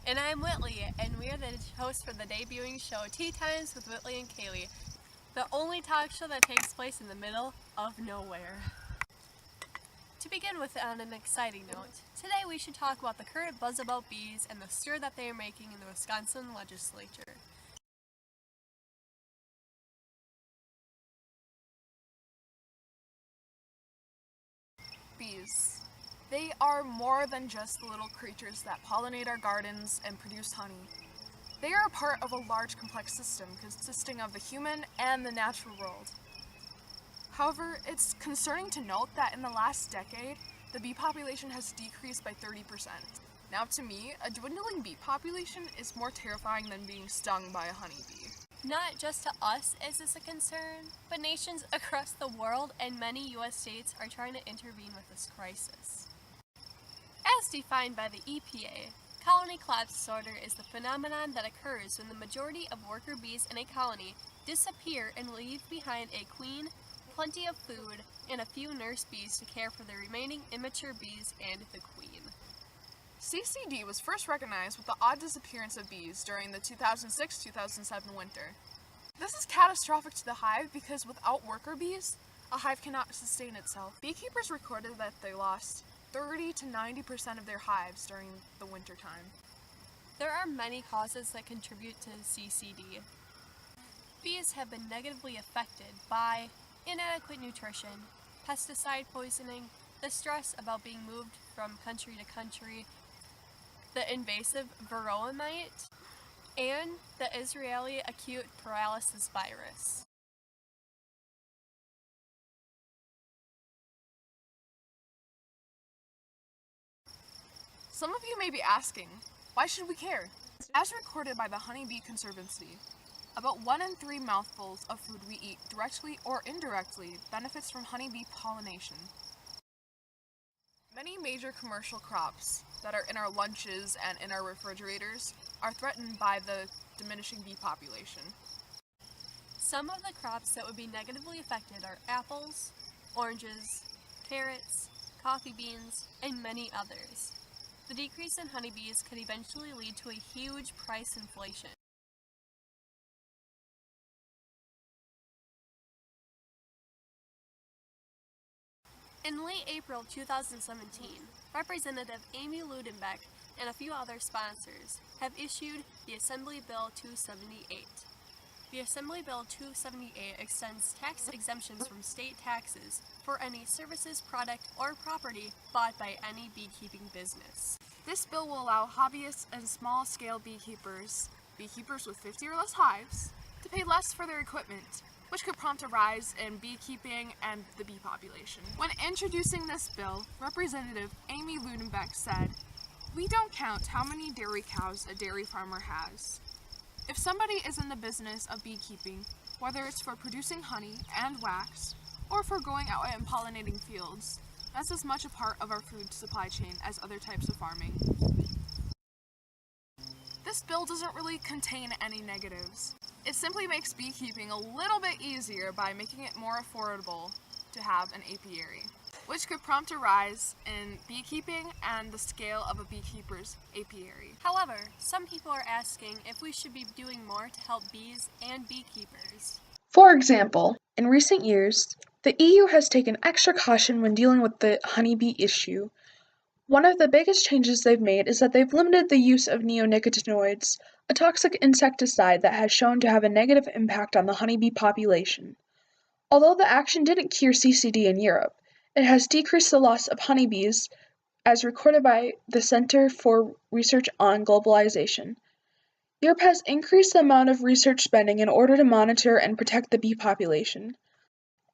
And I'm Whitley, and we are the hosts for the debuting show Tea Times with Whitley and Kaylee, the only talk show that takes place in the middle of nowhere. To begin with, on an exciting note, today we should talk about the current buzz about bees and the stir that they are making in the Wisconsin legislature. Bees. They are more than just the little creatures that pollinate our gardens and produce honey. They are a part of a large complex system consisting of the human and the natural world. However, it's concerning to note that in the last decade, the bee population has decreased by 30%. Now to me, a dwindling bee population is more terrifying than being stung by a honeybee. Not just to us is this a concern, but nations across the world and many U.S. states are trying to intervene with this crisis. As defined by the EPA, colony collapse disorder is the phenomenon that occurs when the majority of worker bees in a colony disappear and leave behind a queen, plenty of food, and a few nurse bees to care for the remaining immature bees and the queen. CCD was first recognized with the odd disappearance of bees during the 2006-2007 winter. This is catastrophic to the hive because without worker bees, a hive cannot sustain itself. Beekeepers recorded that they lost 30 to 90% of their hives during the winter time. There are many causes that contribute to CCD. Bees have been negatively affected by inadequate nutrition, pesticide poisoning, the stress about being moved from country to country, the invasive varroa mite, and the Israeli acute paralysis virus. Some of you may be asking, why should we care? As recorded by the Honeybee Conservancy, about 1 in 3 mouthfuls of food we eat, directly or indirectly, benefits from honeybee pollination. Many major commercial crops that are in our lunches and in our refrigerators are threatened by the diminishing bee population. Some of the crops that would be negatively affected are apples, oranges, carrots, coffee beans, and many others. The decrease in honeybees could eventually lead to a huge price inflation. In late April 2017, Representative Amy Ludenbeck and a few other sponsors have issued the Assembly Bill 278. The Assembly Bill 278 extends tax exemptions from state taxes for any services, product, or property bought by any beekeeping business. This bill will allow hobbyists and small-scale beekeepers with 50 or less hives, to pay less for their equipment, which could prompt a rise in beekeeping and the bee population. When introducing this bill, Representative Amy Ludenbeck said, "We don't count how many dairy cows a dairy farmer has. If somebody is in the business of beekeeping, whether it's for producing honey and wax, or for going out and pollinating fields, that's as much a part of our food supply chain as other types of farming." This bill doesn't really contain any negatives. It simply makes beekeeping a little bit easier by making it more affordable to have an apiary, which could prompt a rise in beekeeping and the scale of a beekeeper's apiary. However, some people are asking if we should be doing more to help bees and beekeepers. For example, in recent years, the EU has taken extra caution when dealing with the honeybee issue. One of the biggest changes they've made is that they've limited the use of neonicotinoids, a toxic insecticide that has shown to have a negative impact on the honeybee population. Although the action didn't cure CCD in Europe, it has decreased the loss of honeybees, as recorded by the Center for Research on Globalization. Europe has increased the amount of research spending in order to monitor and protect the bee population.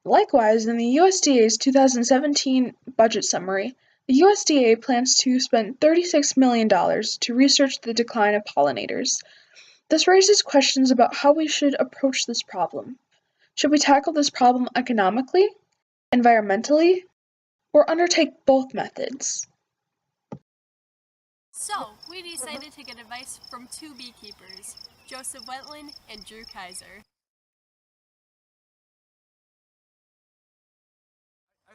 Likewise, in the USDA's 2017 budget summary, the USDA plans to spend $36 million to research the decline of pollinators. This raises questions about how we should approach this problem. Should we tackle this problem economically, environmentally, or undertake both methods? So, we decided to get advice from two beekeepers, Joseph Wetland and Drew Kaiser.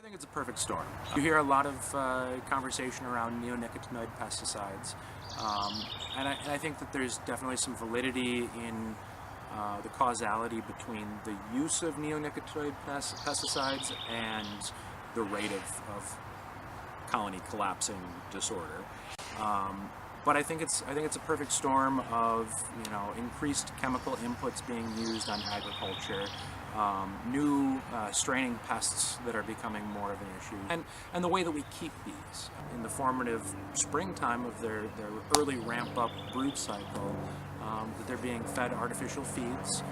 I think it's a perfect storm. You hear a lot of conversation around neonicotinoid pesticides, and I think that there's definitely some validity in the causality between the use of neonicotinoid pesticides and the rate of colony collapsing disorder. But I think it's a perfect storm of increased chemical inputs being used on agriculture, new straining pests that are becoming more of an issue, and the way that we keep bees in the formative springtime of their early ramp-up brood cycle, that they're being fed artificial feeds,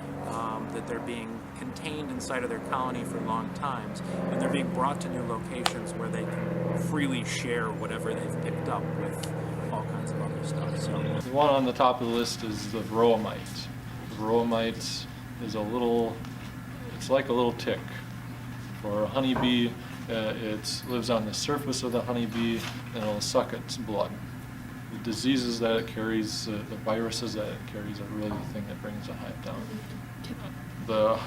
that they're being contained inside of their colony for long times, and they're being brought to new locations where they can freely share whatever they've picked up with all kinds of other stuff. So the one on the top of the list is the varroa mite. The varroa mite is it's like a little tick. For a honeybee, it lives on the surface of the honeybee and it'll suck its blood. The diseases that it carries, the viruses that it carries are really the thing that brings a hive down. The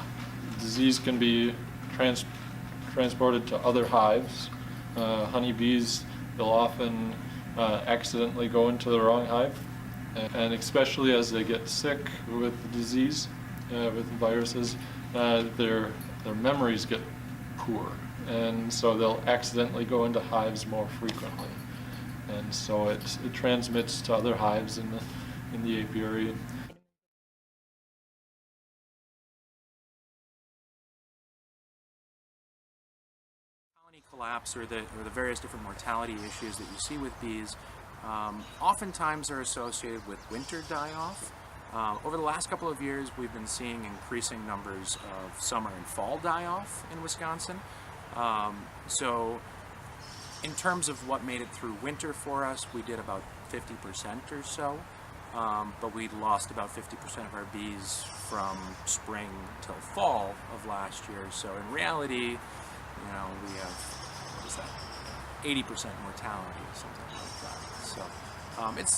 disease can be transported to other hives. Honeybees, they'll often accidentally go into the wrong hive, and especially as they get sick with the disease, with the viruses, their memories get poor, and so they'll accidentally go into hives more frequently, and so it transmits to other hives in the apiary. Collapse or the various different mortality issues that you see with bees oftentimes are associated with winter die-off. Over the last couple of years, we've been seeing increasing numbers of summer and fall die-off in Wisconsin. So in terms of what made it through winter for us, we did about 50% or so, but we lost about 50% of our bees from spring till fall of last year. So in reality, we have, 80% mortality or something like that. So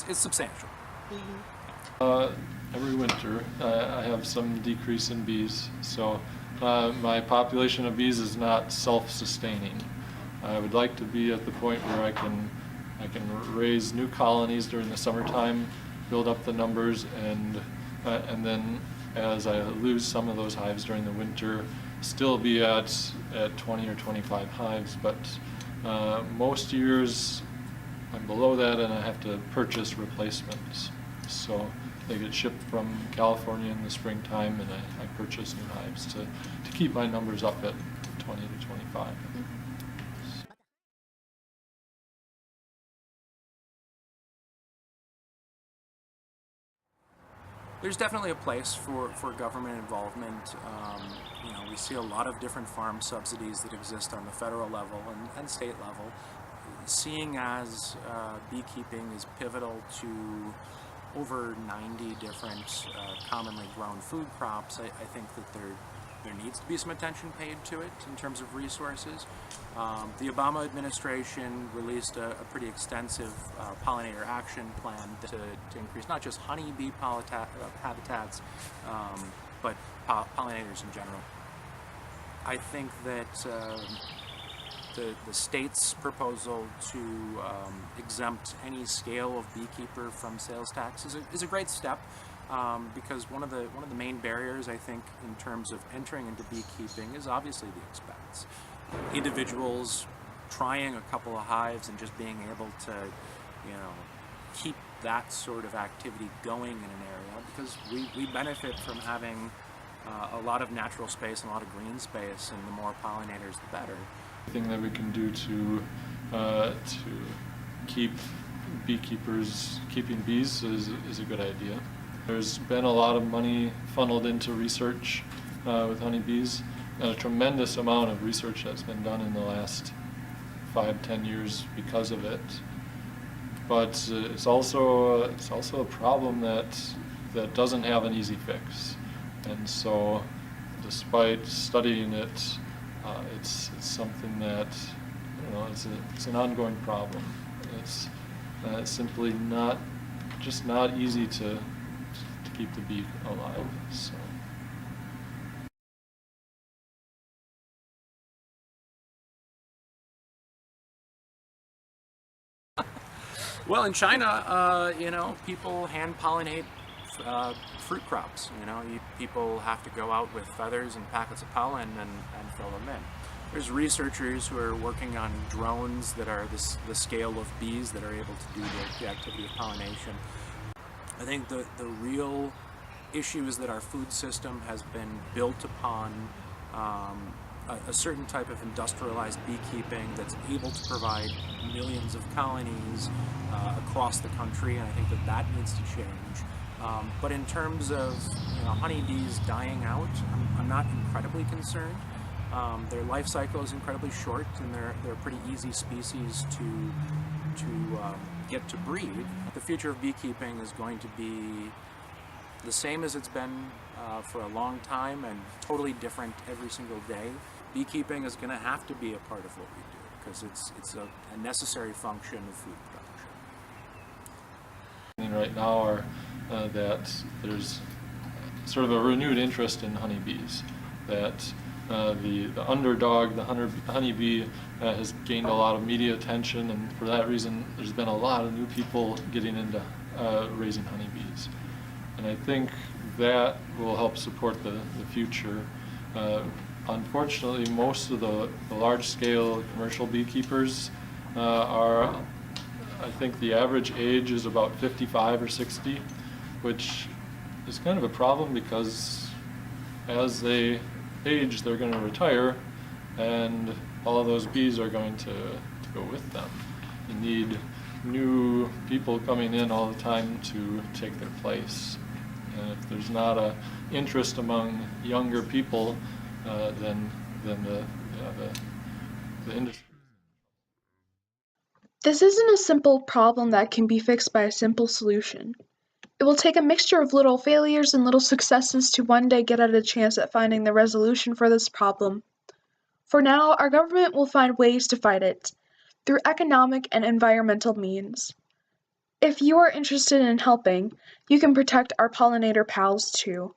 it's substantial. Every winter I have some decrease in bees, so my population of bees is not self-sustaining. I would like to be at the point where I can raise new colonies during the summertime, build up the numbers, and then as I lose some of those hives during the winter, still be at 20 or 25 hives, but most years I'm below that and I have to purchase replacements. So they get shipped from California in the springtime, and I purchase new hives to keep my numbers up at 20 to 25. There's definitely a place for government involvement. We see a lot of different farm subsidies that exist on the federal level and state level. Seeing as beekeeping is pivotal to over 90 different commonly grown food crops, I think that there needs to be some attention paid to it in terms of resources. The Obama administration released a pretty extensive pollinator action plan to increase not just honeybee habitats, but pollinators in general. I think that the state's proposal to exempt any scale of beekeeper from sales tax is a great step, because one of the main barriers, I think, in terms of entering into beekeeping is obviously the expense. Individuals trying a couple of hives and just being able to, keep that sort of activity going in an area, because we benefit from having a lot of natural space and a lot of green space, and the more pollinators, the better. Anything that we can do to keep beekeepers keeping bees is a good idea. There's been a lot of money funneled into research with honeybees, and a tremendous amount of research that's been done in the last 5-10 years because of it. But it's also a problem that doesn't have an easy fix, and so despite studying it, it's something that it's an ongoing problem. It's simply not easy to keep the bee alive. So. Well, in China, people hand pollinate fruit crops. People have to go out with feathers and packets of pollen and fill them in. There's researchers who are working on drones that are the scale of bees that are able to do the activity of pollination. I think the real issue is that our food system has been built upon a certain type of industrialized beekeeping that's able to provide millions of colonies across the country, and I think that needs to change. But in terms of honeybees dying out, I'm not incredibly concerned. Their life cycle is incredibly short, and they're a pretty easy species to get to breed. The future of beekeeping is going to be the same as it's been for a long time, and totally different every single day. Beekeeping is going to have to be a part of what we do because it's a necessary function of food production. Right now are that there's sort of a renewed interest in honeybees, that the underdog, the honeybee, has gained a lot of media attention, and for that reason there's been a lot of new people getting into raising honeybees. And I think that will help support the future. Unfortunately, most of the large-scale commercial beekeepers I think the average age is about 55 or 60, which is kind of a problem because as they age, they're going to retire, and all of those bees are going to go with them. You need new people coming in all the time to take their place. And if there's not an interest among younger people, then the industry. This isn't a simple problem that can be fixed by a simple solution. It will take a mixture of little failures and little successes to one day get at a chance at finding the resolution for this problem. For now, our government will find ways to fight it, through economic and environmental means. If you are interested in helping, you can protect our pollinator pals too.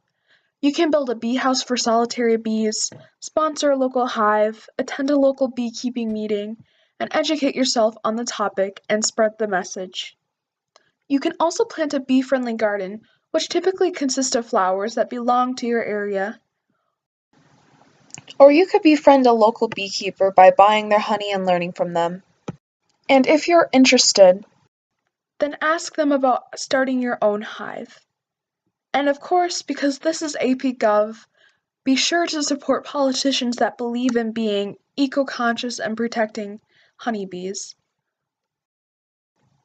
You can build a bee house for solitary bees, sponsor a local hive, attend a local beekeeping meeting, and educate yourself on the topic and spread the message. You can also plant a bee-friendly garden, which typically consists of flowers that belong to your area. Or you could befriend a local beekeeper by buying their honey and learning from them. And if you're interested, then ask them about starting your own hive. And of course, because this is AP Gov, be sure to support politicians that believe in being eco-conscious and protecting honeybees.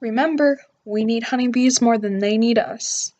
Remember, we need honeybees more than they need us.